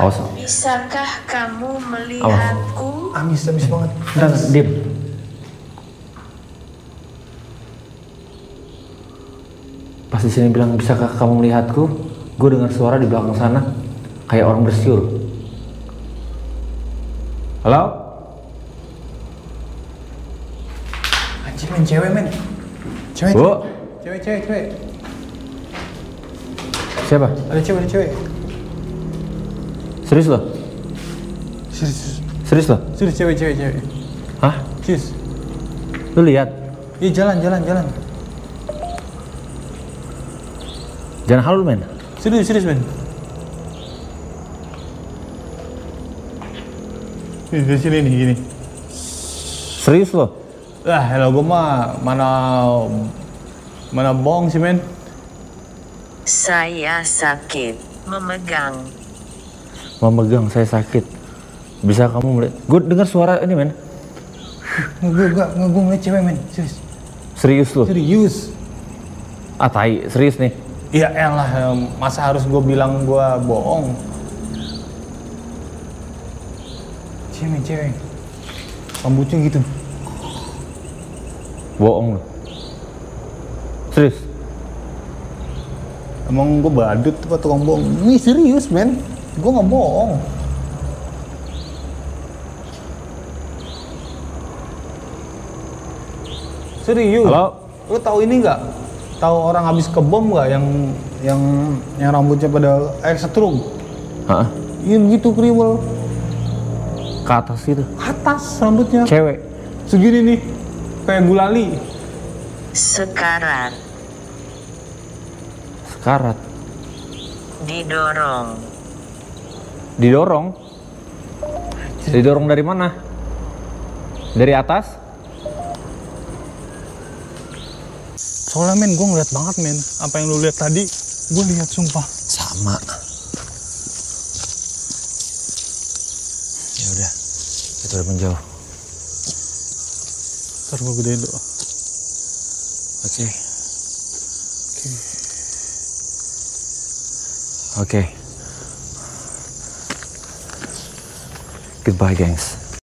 Awas. Bisakah kamu melihatku? Amis banget. Udah, diem. Pas di sini bilang bisakah kamu melihatku, gue dengar suara di belakang sana kayak orang bersiul. Halo? Anjir men, cewek men. Cewek. Bu? Cewek. Siapa? Ada cewek. Serius lo? Serius lo? Serius cewek. Hah? Serius. Lu lihat? Iya jalan. Jangan halu men. Serius men. Di sini nih gini. Serius lo? Hello gue mah mana bohong sih men. Saya sakit memegang. Memegang, saya sakit. Bisa kamu melihat? Gue dengar suara ini men. Gue ngeliat cewek men. Serius lo? Serius. Ah tai, serius nih. Iya elah, masa harus gue bilang gue bohong? Cewek. Rambutnya gitu. Bohong lo. Serius? Emang gue badut apa tukang bohong? Ini serius men. Gue gak bohong. Serius. Halo? Lu tahu ini nggak? Tahu orang habis kebom nggak yang rambutnya pada setrum? Hah? Iya gitu kriwel. Ke atas gitu? Atas rambutnya. Cewek? Segini nih, kayak gulali. Sekarat. Sekarat? Didorong. Didorong? Didorong dari mana? Dari atas? Soalnya men, gue ngeliat banget men. Apa yang lu lihat tadi, gue lihat sumpah. Sama. Ya udah, kita udah menjauh. Ntar gue gedein doa. Oke. Goodbye, gengs.